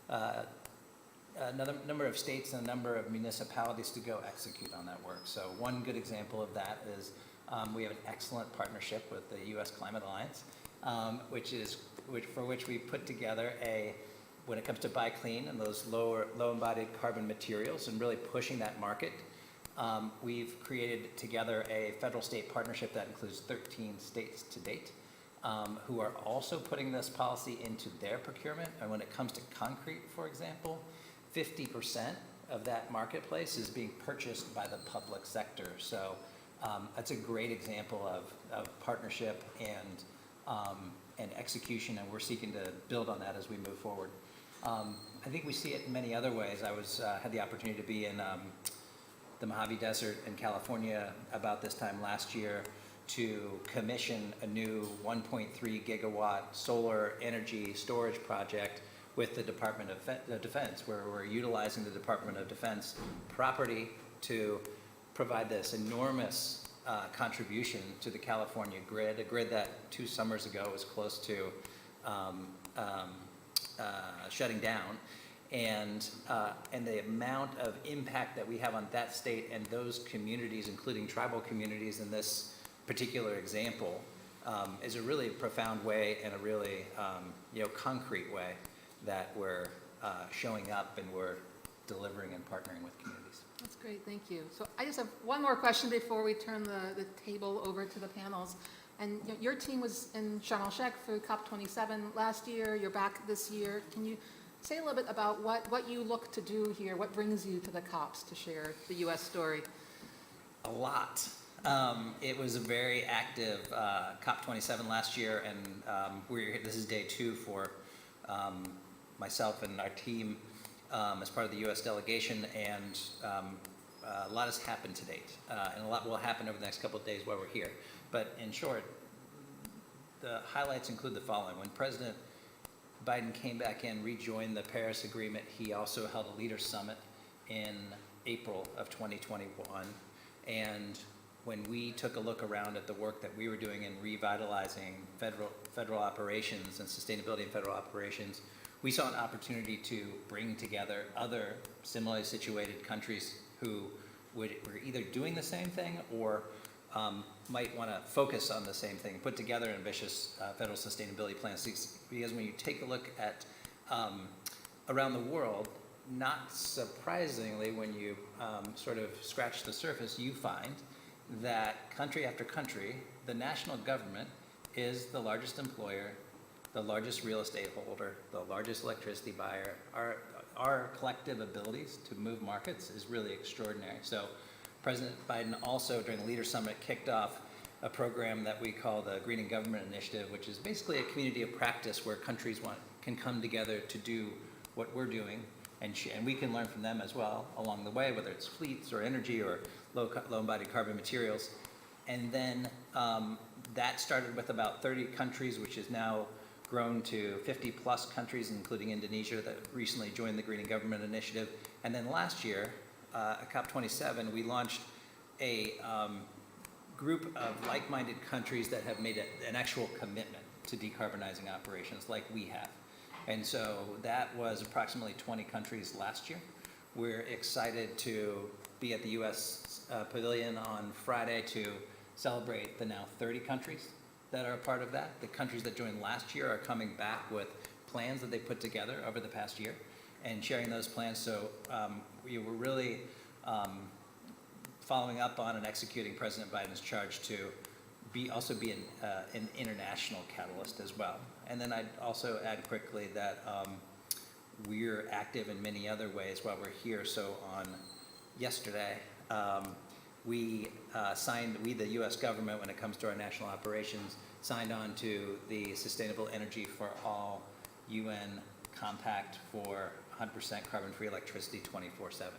another number of states and a number of municipalities to go execute on that work. So one good example of that is we have an excellent partnership with the U.S. Climate Alliance, for which we put together when it comes to buy clean and those low embodied carbon materials and really pushing that market. We've created together a federal-state partnership that includes 13 states to date, who are also putting this policy into their procurement. And when it comes to concrete, for example, 50% of that marketplace is being purchased by the public sector. So that's a great example of partnership and execution, and we're seeking to build on that as we move forward. I think we see it in many other ways. I had the opportunity to be in the Mojave Desert in California about this time last year to commission a new 1.3 gigawatt solar energy storage project with the Department of Defense, where we're utilizing the Department of Defense property to provide this enormous contribution to the California grid, a grid that 2 summers ago was close to shutting down. And the amount of impact that we have on that state and those communities, including tribal communities in this particular example, is a really profound way and a really concrete way that we're showing up and we're delivering and partnering with communities. That's great, thank you. So I just have one more question before we turn the table over to the panels. And your team was in Sharm el-Sheikh for COP27 last year, you're back this year. Can you say a little bit about what you look to do here, what brings you to the COPs to share the U.S. story? A lot. It was a very active COP27 last year, and this is day 2 for myself and our team as part of the U.S. delegation, and a lot has happened to date, and a lot will happen over the next couple of days while we're here. But in short, the highlights include the following. When President Biden came back in, rejoined the Paris Agreement, he also held a leaders summit in April of 2021. And when we took a look around at the work that we were doing in revitalizing federal operations and sustainability in federal operations, we saw an opportunity to bring together other similarly situated countries who were either doing the same thing or might want to focus on the same thing, put together ambitious federal sustainability plans. Because when you take a look at around the world, not surprisingly, when you sort of scratch the surface, you find that country after country, the national government is the largest employer, the largest real estate holder, the largest electricity buyer. Our collective abilities to move markets is really extraordinary. So President Biden also, during the Leaders Summit, kicked off a program that we call the Green and Government Initiative, which is basically a community of practice where countries can come together to do what we're doing, and we can learn from them as well along the way, whether it's fleets or energy or low embodied carbon materials. And then that started with about 30 countries, which is now grown to 50 plus countries, including Indonesia, that recently joined the Green and Government Initiative. And then last year, at COP27, we launched a group of like-minded countries that have made an actual commitment to decarbonizing operations like we have. And so that was approximately 20 countries last year. We're excited to be at the U.S. Pavilion on Friday to celebrate the now 30 countries that are a part of that. The countries that joined last year are coming back with plans that they put together over the past year and sharing those plans. So we were really following up on and executing President Biden's charge to also be an international catalyst as well. And then I'd also add quickly that we're active in many other ways while we're here. So on yesterday, we, the U.S. government, when it comes to our national operations, signed on to the Sustainable Energy for All UN Compact for 100% carbon-free electricity 24/7,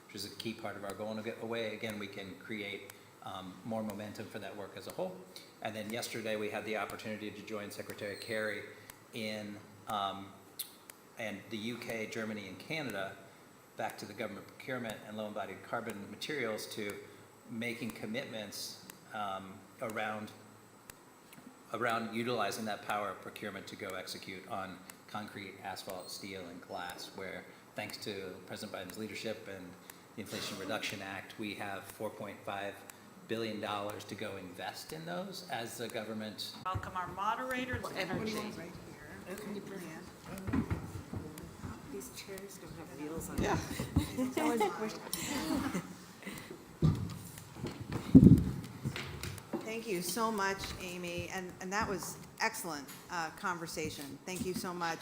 which is a key part of our goal. And away, again, we can create more momentum for that work as a whole. And then yesterday, we had the opportunity to join Secretary Kerry in and the UK, Germany, and Canada back to the government procurement and low embodied carbon materials to making commitments around utilizing that power of procurement to go execute on concrete, asphalt, steel, and glass, where thanks to President Biden's leadership and the Inflation Reduction Act, we have $4.5 billion to go invest in those as the government. Welcome our moderators. Energy. Right here. These chairs don't have wheels on them. Yeah. It's always a question. Thank you so much, Amy, and that was excellent conversation. Thank you so much.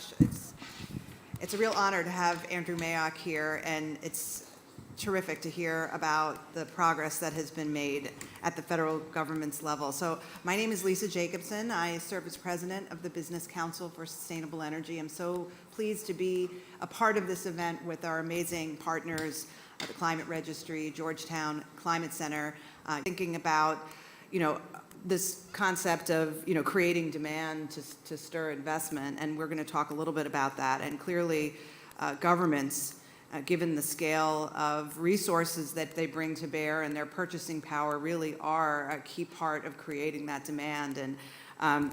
It's a real honor to have Andrew Mayock here, and it's terrific to hear about the progress that has been made at the federal government's level. So my name is Luisa Jacobson. I serve as president of the Business Council for Sustainable Energy. I'm so pleased to be a part of this event with our amazing partners, the Climate Registry, Georgetown Climate Center, thinking about, this concept of, creating demand to stir investment, and we're going to talk a little bit about that. And clearly, governments, given the scale of resources that they bring to bear and their purchasing power, really are a key part of creating that demand. And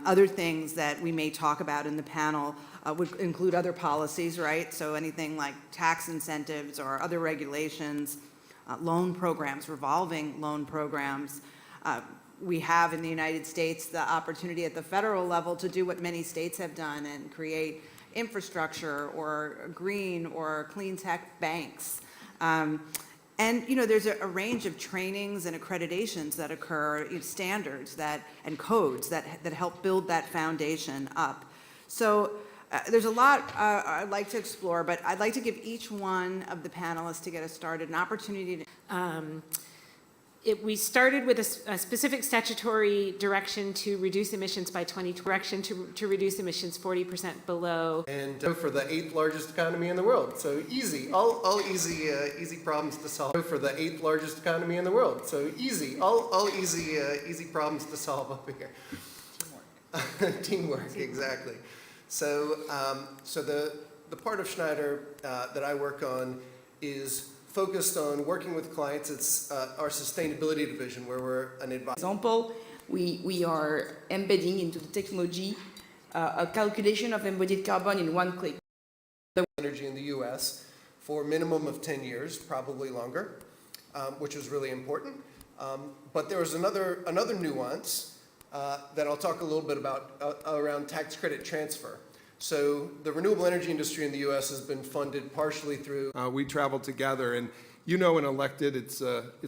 other things that we may talk about in the panel would include other policies, right? So anything like tax incentives or other regulations, loan programs, revolving loan programs. We have in the United States the opportunity at the federal level to do what many states have done and create infrastructure or green or clean tech banks. And there's a range of trainings and accreditations that occur, standards and codes that help build that foundation up. So there's a lot I'd like to explore, but I'd like to give each one of the panelists, to get us started, an opportunity to We started with a specific statutory direction to reduce emissions by 2020, direction to reduce emissions 40% below. And for the 8th largest economy in the world. So easy, all easy problems to solve. For the 8th largest economy in the world. So easy, all easy problems to solve up here. Teamwork. Teamwork, exactly. So the part of Schneider that I work on is focused on working with clients. It's our sustainability division, where we're an advisor. For example, we are embedding into the technology a calculation of embodied carbon in one click. Energy in the U.S. for a minimum of 10 years, probably longer, which is really important. But there was another nuance that I'll talk a little bit about around tax credit transfer. So the renewable energy industry in the U.S. has been funded partially through. We traveled together, and when elected, it's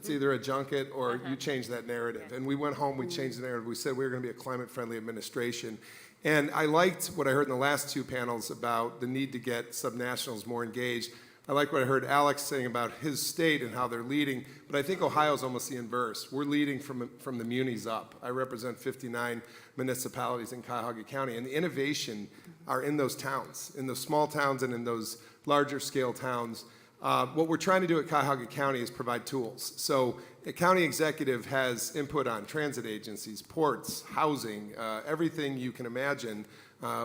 either a junket or you change that narrative. And we went home, we changed the narrative. We said we were going to be a climate-friendly administration. And I liked what I heard in the last two panels about the need to get subnationals more engaged. I like what I heard Alex saying about his state and how they're leading, but I think Ohio's almost the inverse. We're leading from the munis up. I represent 59 municipalities in Cuyahoga County, and the innovation are in those towns, in those small towns and in those larger scale towns. What we're trying to do at Cuyahoga County is provide tools. So a county executive has input on transit agencies, ports, housing, everything you can imagine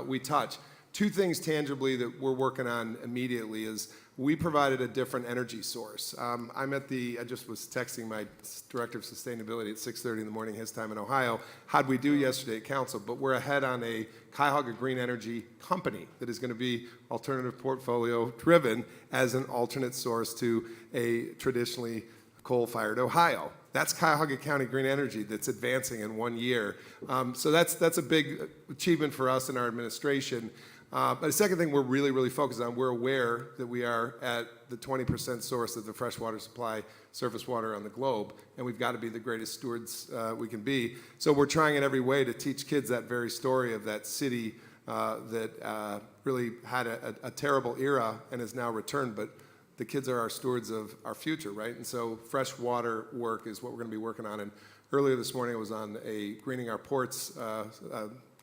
we touch. Two things tangibly that we're working on immediately is we provided a different energy source. I just was texting my director of sustainability at 6:30 in the morning, his time in Ohio. How'd we do yesterday at council? But we're ahead on a Cuyahoga Green Energy company that is going to be alternative portfolio driven as an alternate source to a traditionally coal-fired Ohio. That's Cuyahoga County Green Energy that's advancing in 1 year. So that's a big achievement for us in our administration. But the second thing we're really focused on, we're aware that we are at the 20% source of the freshwater supply, surface water on the globe, and we've got to be the greatest stewards we can be. So we're trying in every way to teach kids that very story of that city that really had a terrible era and has now returned, but the kids are our stewards of our future, right? And so freshwater work is what we're going to be working on. And earlier this morning I was on a Greening Our Ports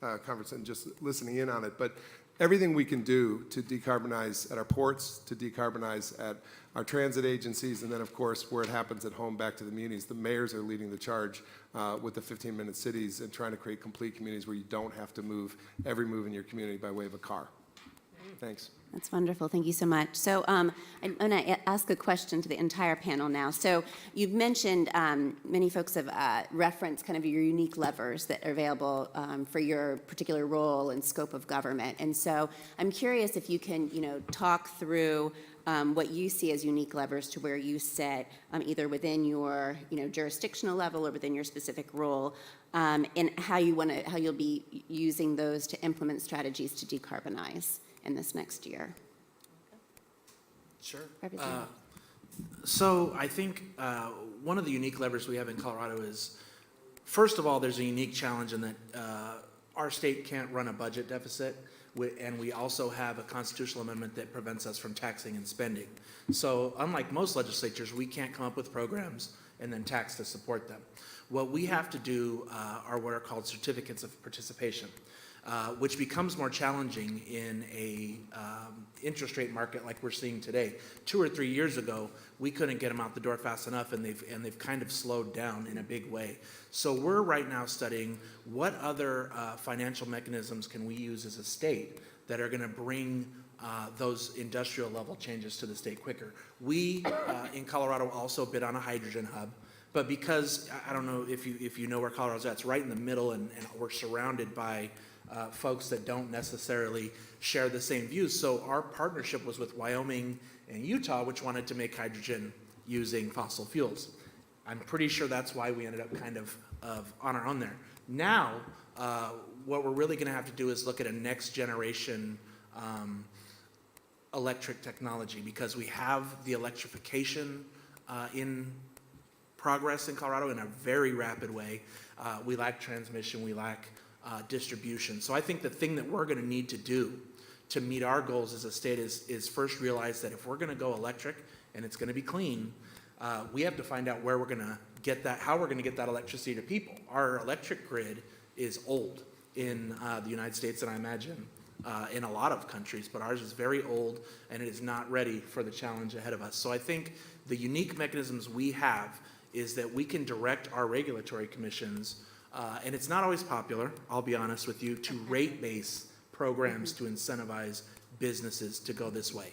conference and just listening in on it. But everything we can do to decarbonize at our ports, to decarbonize at our transit agencies, and then, of course, where it happens at home, back to the munis. The mayors are leading the charge with the 15-minute cities and trying to create complete communities where you don't have to move every move in your community by way of a car. Thanks. That's wonderful. Thank you so much. So I'm going to ask a question to the entire panel now. So you've mentioned, many folks have referenced kind of your unique levers that are available for your particular role and scope of government. And so I'm curious if you can, talk through what you see as unique levers to where you sit, either within your, jurisdictional level or within your specific role, and how you'll be using those to implement strategies to decarbonize in this next year. Sure. Representative. So I think one of the unique levers we have in Colorado is, first of all, there's a unique challenge in that our state can't run a budget deficit, and we also have a constitutional amendment that prevents us from taxing and spending. So unlike most legislatures, we can't come up with programs and then tax to support them. What we have to do are what are called certificates of participation. Which becomes more challenging in a interest rate market like we're seeing today. 2 or 3 years ago, we couldn't get them out the door fast enough, and they've kind of slowed down in a big way. So we're right now studying what other financial mechanisms can we use as a state that are going to bring those industrial level changes to the state quicker. We in Colorado also bid on a hydrogen hub. But because, I don't know if you know where Colorado's at, it's right in the middle, and we're surrounded by folks that don't necessarily share the same views. So our partnership was with Wyoming and Utah, which wanted to make hydrogen using fossil fuels. I'm pretty sure that's why we ended up kind of on our own there. Now, what we're really going to have to do is look at a next generation electric technology, because we have the electrification in progress in Colorado in a very rapid way. We lack transmission, we lack distribution. So I think the thing that we're going to need to do to meet our goals as a state is first realize that if we're going to go electric and it's going to be clean, we have to find out where we're going to get that, how we're going to get that electricity to people. Our electric grid is old in the United States, and I imagine in a lot of countries, but ours is very old and it is not ready for the challenge ahead of us. So I think the unique mechanisms we have is that we can direct our regulatory commissions, and it's not always popular, I'll be honest with you, to rate-base programs to incentivize businesses to go this way.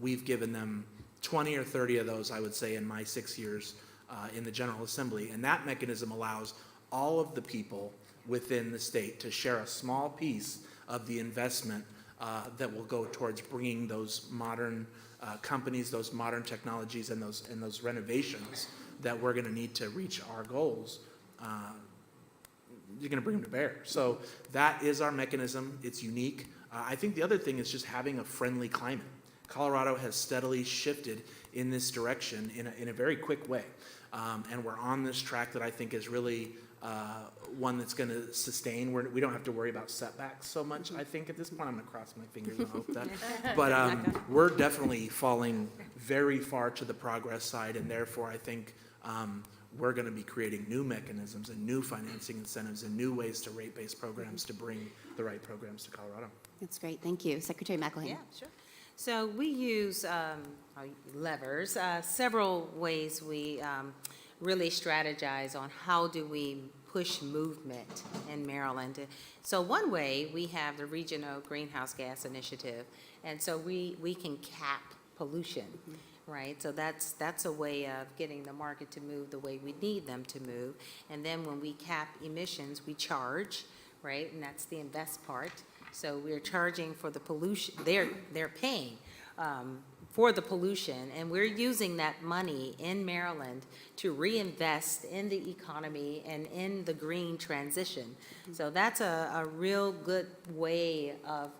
We've given them 20 or 30 of those, I would say, in my 6 years in the General Assembly, and that mechanism allows all of the people within the state to share a small piece of the investment that will go towards bringing those modern companies, those modern technologies, and those renovations that we're going to need to reach our goals. You're going to bring them to bear. So that is our mechanism. It's unique. I think the other thing is just having a friendly climate. Colorado has steadily shifted in this direction in a very quick way. And we're on this track that I think is really one that's going to sustain. We don't have to worry about setbacks so much, I think, at this point. I'm going to cross my fingers and hope that. But we're definitely falling very far to the progress side, and therefore I think we're going to be creating new mechanisms and new financing incentives and new ways to rate-based programs to bring the right programs to Colorado. That's great. Thank you. Secretary McElhaney. Yeah, sure. So we use levers, several ways we really strategize on how do we push movement in Maryland. So one way, we have the Regional Greenhouse Gas Initiative, and so we can cap pollution. Right, so that's a way of getting the market to move the way we need them to move. And then when we cap emissions, we charge, right, and that's the invest part. So we're charging for the pollution. They're paying for the pollution, and we're using that money in Maryland to reinvest in the economy and in the green transition. So that's a real good way of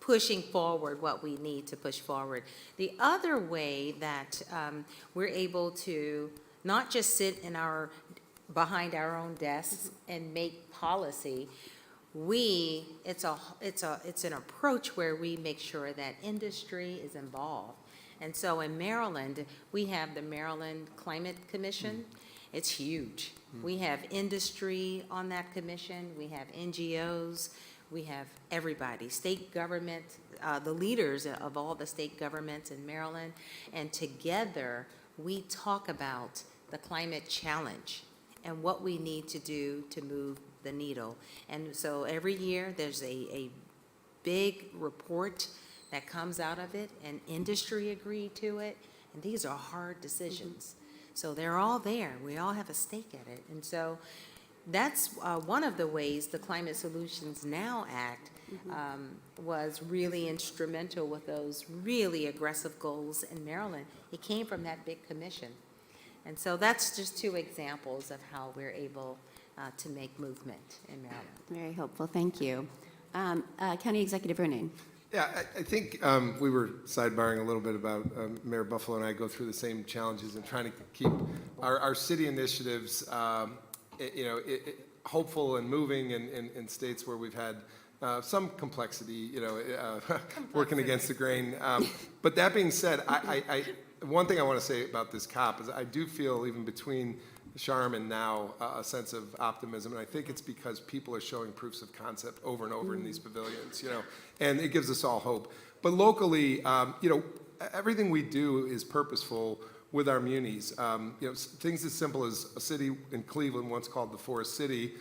pushing forward what we need to push forward. The other way that we're able to not just sit behind our own desks and make policy, it's an approach where we make sure that industry is involved. And so in Maryland, we have the Maryland Climate Commission. It's huge. We have industry on that commission. We have NGOs. We have everybody, state government, the leaders of all the state governments in Maryland, and together we talk about the climate challenge and what we need to do to move the needle. And so every year there's a big report that comes out of it, and industry agreed to it, and these are hard decisions. So they're all there. We all have a stake at it. And so that's one of the ways the Climate Solutions Now Act was really instrumental with those really aggressive goals in Maryland. It came from that big commission. And so that's just two examples of how we're able to make movement in Maryland. Very helpful, thank you. County Executive Ronan. Yeah, I think we were sidebarring a little bit about Mayor Buffalo and I go through the same challenges in trying to keep our city initiatives, hopeful and moving in states where we've had some complexity, working against the grain. But that being said, one thing I want to say about this COP is I do feel even between Charm and now a sense of optimism, and I think it's because people are showing proofs of concept over and over in these pavilions, and it gives us all hope. But locally, everything we do is purposeful with our munis. Things as simple as a city in Cleveland, once called the Forest City,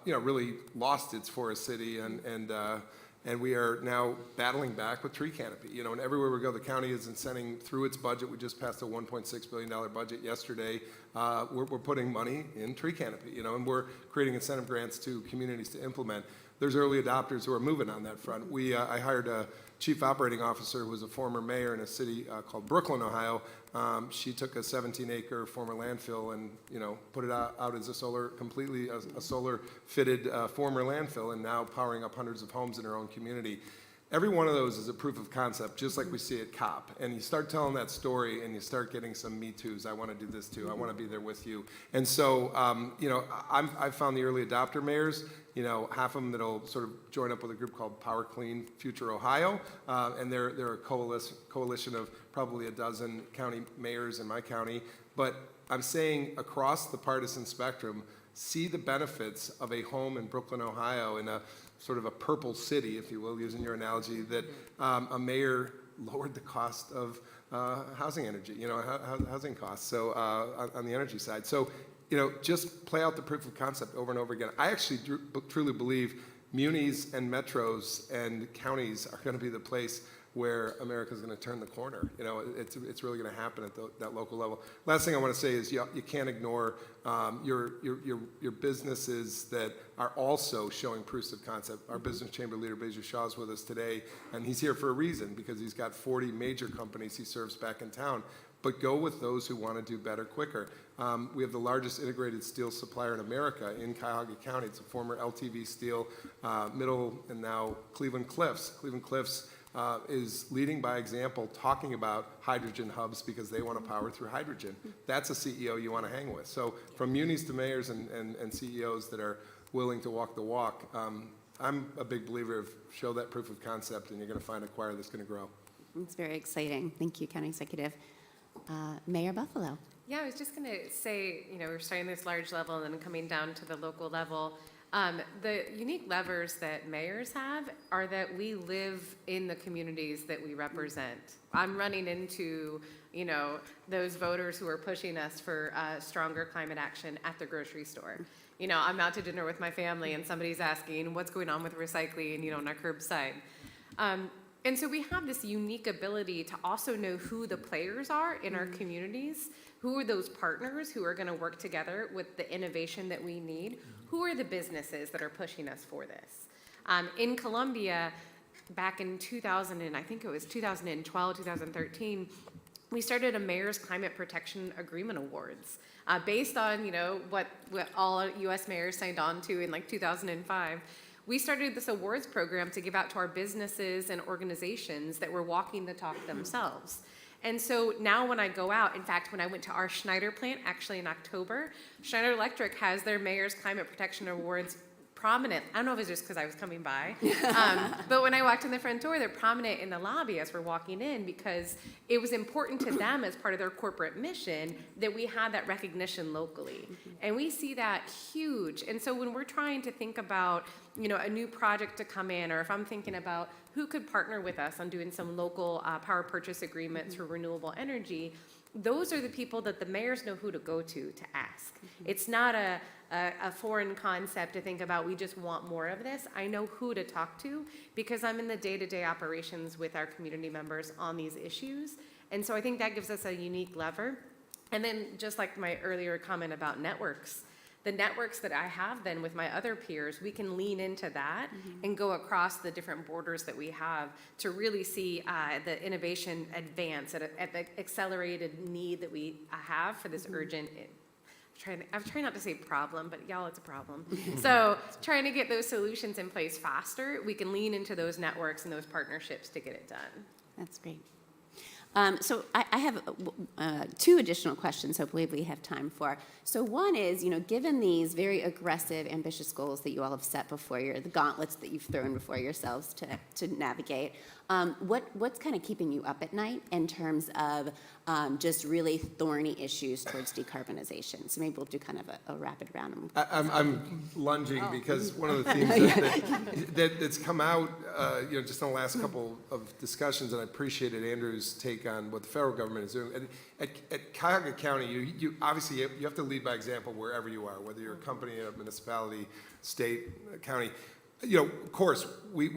really lost its Forest City, and we are now battling back with tree canopy. And everywhere we go, the county is incenting through its budget. We just passed a $1.6 billion budget yesterday. We're putting money in tree canopy, and we're creating incentive grants to communities to implement. There's early adopters who are moving on that front. I hired a chief operating officer who was a former mayor in a city called Brooklyn, Ohio. She took a 17-acre former landfill and put it out as a solar-fitted former landfill, and now powering up hundreds of homes in her own community. Every one of those is a proof of concept, just like we see at COP. And you start telling that story, and you start getting some Me Too's. I want to do this too. I want to be there with you. And so, I've found the early adopter mayors. Half of them that'll sort of join up with a group called Power Clean Future Ohio, and they're a coalition of probably a dozen county mayors in my county. But I'm saying across the partisan spectrum, see the benefits of a home in Brooklyn, Ohio, in a sort of a purple city, if you will, using your analogy, that a mayor lowered the cost of housing energy, housing costs, so on the energy side. So, just play out the proof of concept over and over again. I actually truly believe munis and metros and counties are going to be the place where America's going to turn the corner. It's really going to happen at that local level. Last thing I want to say is you can't ignore your businesses that are also showing proofs of concept. Our business chamber leader, Beju Shah, is with us today, and he's here for a reason, because he's got 40 major companies he serves back in town. But go with those who want to do better quicker. We have the largest integrated steel supplier in America in Cuyahoga County. It's a former LTV Steel, Middle, and now Cleveland Cliffs. Cleveland Cliffs is leading by example, talking about hydrogen hubs because they want to power through hydrogen. That's a CEO you want to hang with. So from munis to mayors and CEOs that are willing to walk the walk, I'm a big believer of show that proof of concept, and you're going to find a choir that's going to grow. It's very exciting. Thank you, County Executive. Mayor Buffalo. Yeah, I was just going to say, we're starting this large level and then coming down to the local level. The unique levers that mayors have are that we live in the communities that we represent. I'm running into, those voters who are pushing us for stronger climate action at the grocery store. I'm out to dinner with my family and somebody's asking what's going on with recycling, on our curbside. And so we have this unique ability to also know who the players are in our communities, who are those partners who are going to work together with the innovation that we need, who are the businesses that are pushing us for this. In Columbia, back in 2012, 2013, we started a Mayor's Climate Protection Agreement Awards based on, what all U.S. mayors signed on to in 2005. We started this awards program to give out to our businesses and organizations that were walking the talk themselves. And so now when I go out, in fact, when I went to our Schneider plant, actually in October, Schneider Electric has their Mayor's Climate Protection Awards prominent. I don't know if it's just because I was coming by, but when I walked in the front door, they're prominent in the lobby as we're walking in, because it was important to them as part of their corporate mission that we had that recognition locally. And we see that huge. And so when we're trying to think about, a new project to come in, or if I'm thinking about who could partner with us on doing some local power purchase agreements for renewable energy, those are the people that the mayors know who to go to ask. It's not a a foreign concept to think about, we just want more of this. I know who to talk to because I'm in the day-to-day operations with our community members on these issues. And so I think that gives us a unique lever. And then just like my earlier comment about networks, the networks that I have then with my other peers, we can lean into that and go across the different borders that we have to really see the innovation advance at the accelerated need that we have for this urgent, I'm trying not to say problem, but y'all, it's a problem. So trying to get those solutions in place faster, we can lean into those networks and those partnerships to get it done. That's great. So I have 2 additional questions, hopefully we have time for. So one is, given these very aggressive, ambitious goals that you all have set before you, the gauntlets that you've thrown before yourselves to navigate, what's kind of keeping you up at night in terms of just really thorny issues towards decarbonization? So maybe we'll do kind of a rapid round. I'm lunging because one of the themes that's come out, just in the last couple of discussions, and I appreciated Andrew's take on what the federal government is doing. And at Cuyahoga County, you obviously you have to lead by example wherever you are, whether you're a company, a municipality, state, county. Of course, we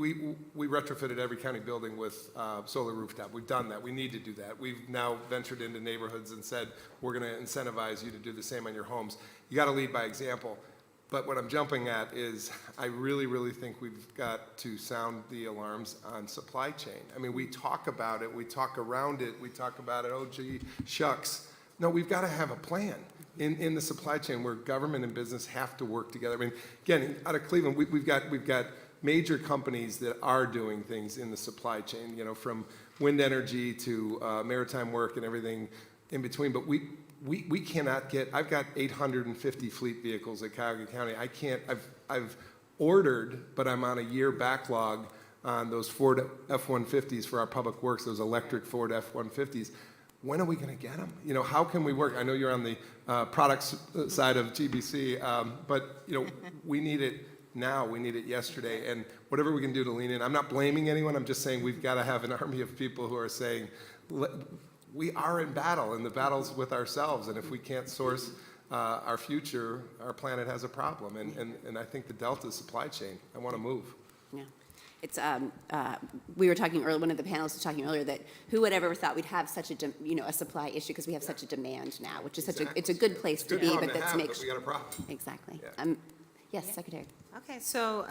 retrofitted every county building with solar rooftop. We've done that. We need to do that. We've now ventured into neighborhoods and said, we're going to incentivize you to do the same on your homes. You got to lead by example. But what I'm jumping at is I really, really think we've got to sound the alarms on supply chain. I mean, we talk about it. We talk around it. We talk about it. Oh, gee, shucks. No, we've got to have a plan in the supply chain where government and business have to work together. I mean, again, out of Cleveland, we've got major companies that are doing things in the supply chain, from wind energy to maritime work and everything in between. But we cannot get, I've got 850 fleet vehicles at Cuyahoga County. I've ordered, but I'm on a year backlog on those Ford F-150s for our public works, those electric Ford F-150s. When are we going to get them? How can we work? I know you're on the products side of GBC, but we need it now. We need it yesterday. And whatever we can do to lean in. I'm not blaming anyone. I'm just saying we've got to have an army of people who are saying, we are in battle, and the battle's with ourselves. And if we can't source our future, our planet has a problem. And I think the Delta supply chain, I want to move. Yeah. It's, we were talking earlier, one of the panelists was talking earlier that who would ever thought we'd have such a supply issue because we have such a demand now, which is it's a good place to be, but that's make we got a problem. Exactly. Yeah. Yes, Secretary. Okay, so,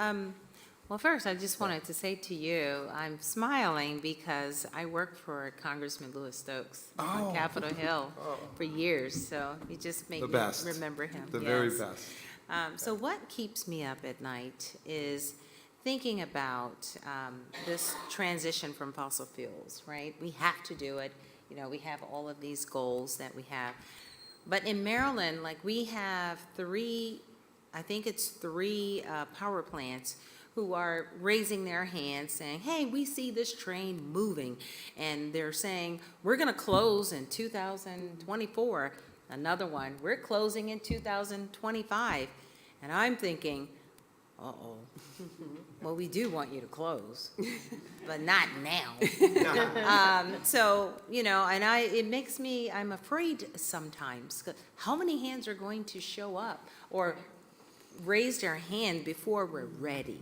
well, first, I just wanted to say to you, I'm smiling because I worked for Congressman Louis Stokes on Capitol Hill for years, so you just made me remember him. The very best. So what keeps me up at night is thinking about this transition from fossil fuels, right? We have to do it. We have all of these goals that we have. But in Maryland, we have 3 power plants who are raising their hands saying, hey, we see this train moving. And they're saying, we're going to close in 2024. Another one, we're closing in 2025. And I'm thinking, uh-oh. Well, we do want you to close, but not now. So, and it makes me, I'm afraid sometimes, how many hands are going to show up or raise their hand before we're ready?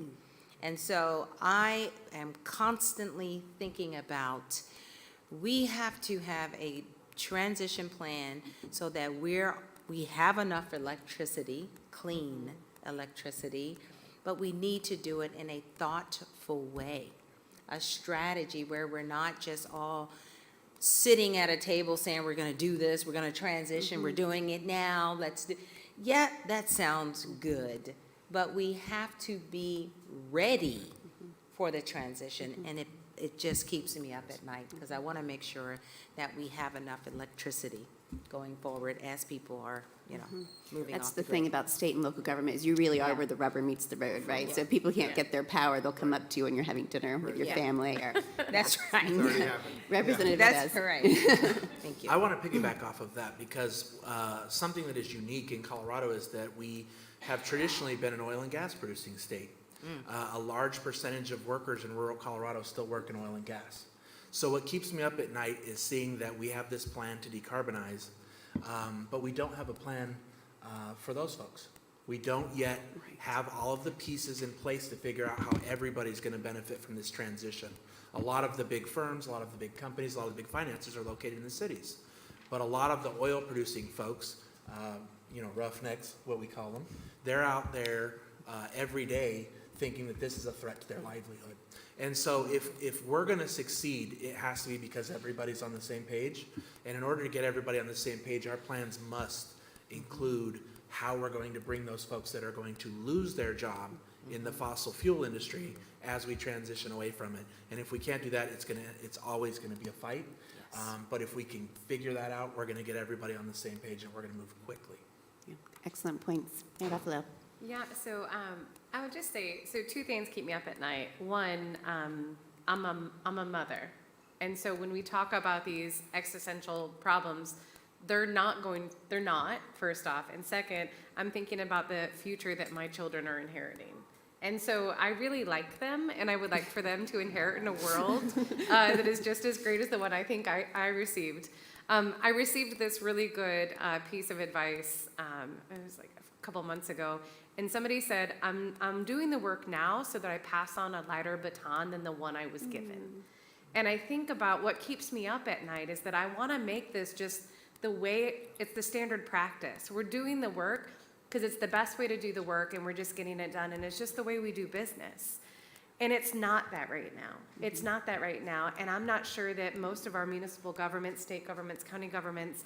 And so I am constantly thinking about, we have to have a transition plan so that we have enough electricity, clean electricity, but we need to do it in a thoughtful way, a strategy where we're not just all sitting at a table saying we're going to do this, we're going to transition, we're doing it now, yeah, that sounds good, but we have to be ready for the transition, and it just keeps me up at night because I want to make sure that we have enough electricity going forward as people are, moving That's off the grid. thing about state and local government is you really are where the rubber meets the road, right? So if people can't get their power, they'll come up to you when you're having dinner with your family or That's right. Representative That's Edison. right. Thank you. I want to piggyback off of that because something that is unique in Colorado is that we have traditionally been an oil and gas producing state. A large percentage of workers in rural Colorado still work in oil and gas. So what keeps me up at night is seeing that we have this plan to decarbonize, but we don't have a plan for those folks. We don't yet have all of the pieces in place to figure out how everybody's going to benefit from this transition. A lot of the big firms, a lot of the big companies, a lot of the big financiers are located in the cities. But a lot of the oil producing folks, roughnecks, what we call them, they're out there every day thinking that this is a threat to their livelihood. And so if we're going to succeed, it has to be because everybody's on the same page. And in order to get everybody on the same page, our plans must include how we're going to bring those folks that are going to lose their job in the fossil fuel industry as we transition away from it. And if we can't do that, it's always going to be a fight. But if we can figure that out, we're going to get everybody on the same page and we're going to move quickly. Yeah, excellent points. Mayor Buffalo. Yeah, so I would just say, so two things keep me up at night. One, I'm a mother. And so when we talk about these existential problems, they're not, first off. And second, I'm thinking about the future that my children are inheriting. And so I really like them, and I would like for them to inherit in a world that is just as great as the one I think I received. I received this really good piece of advice, it was like a couple months ago, and somebody said, I'm doing the work now so that I pass on a lighter baton than the one I was given. And I think about what keeps me up at night is that I want to make this just the way, it's the standard practice. We're doing the work because it's the best way to do the work and we're just getting it done, and it's just the way we do business. And it's not that right now. It's not that right now, and I'm not sure that most of our municipal governments, state governments, county governments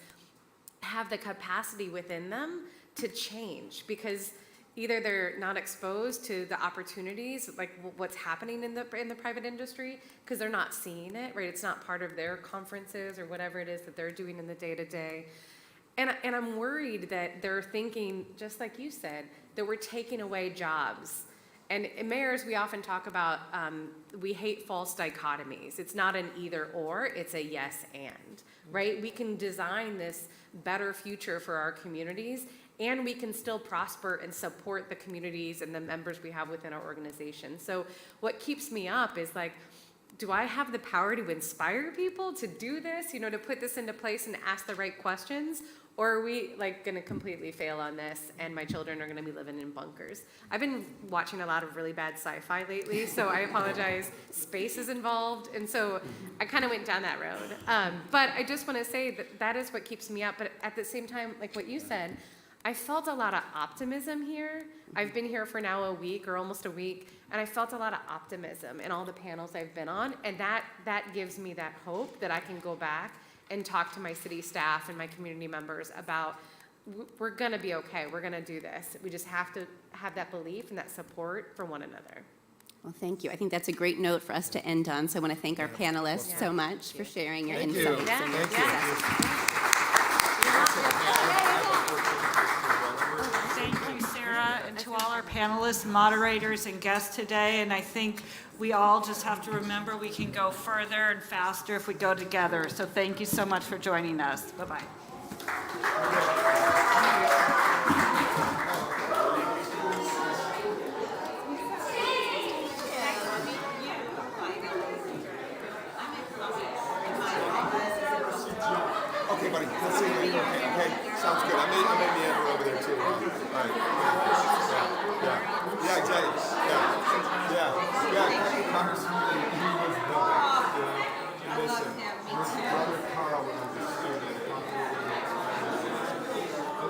have the capacity within them to change, because either they're not exposed to the opportunities, like what's happening in the private industry, because they're not seeing it, right? It's not part of their conferences or whatever it is that they're doing in the day-to-day. And I'm worried that they're thinking, just like you said, that we're taking away jobs. And mayors, we often talk about, we hate false dichotomies. It's not an either or, it's a yes and, right? We can design this better future for our communities, and we can still prosper and support the communities and the members we have within our organization. So what keeps me up is like, do I have the power to inspire people to do this, to put this into place and ask the right questions? Or are we like gonna completely fail on this and my children are gonna be living in bunkers? I've been watching a lot of really bad sci-fi lately, so I apologize. Space is involved, and so I kind of went down that road. But I just wanna say that is what keeps me up, but at the same time, like what you said, I felt a lot of optimism here. I've been here for now a week or almost a week, and I felt a lot of optimism in all the panels I've been on, and that gives me that hope that I can go back and talk to my city staff and my community members about we're gonna be okay, we're gonna do this. We just have to have that belief and that support for one another. Well, thank you. I think that's a great note for us to end on. So I want to thank our panelists so much for sharing your insights. Thank you, Sarah, and to all our panelists, moderators, and guests today. And I think we all just have to remember we can go further and faster if we go together. So thank you so much for joining us. Bye-bye. Okay, buddy, let's see. Okay, sounds good. I made the end over there too. All right. Yeah, exactly. Yeah. Congressman, he was the, listen, his brother Carl understood it.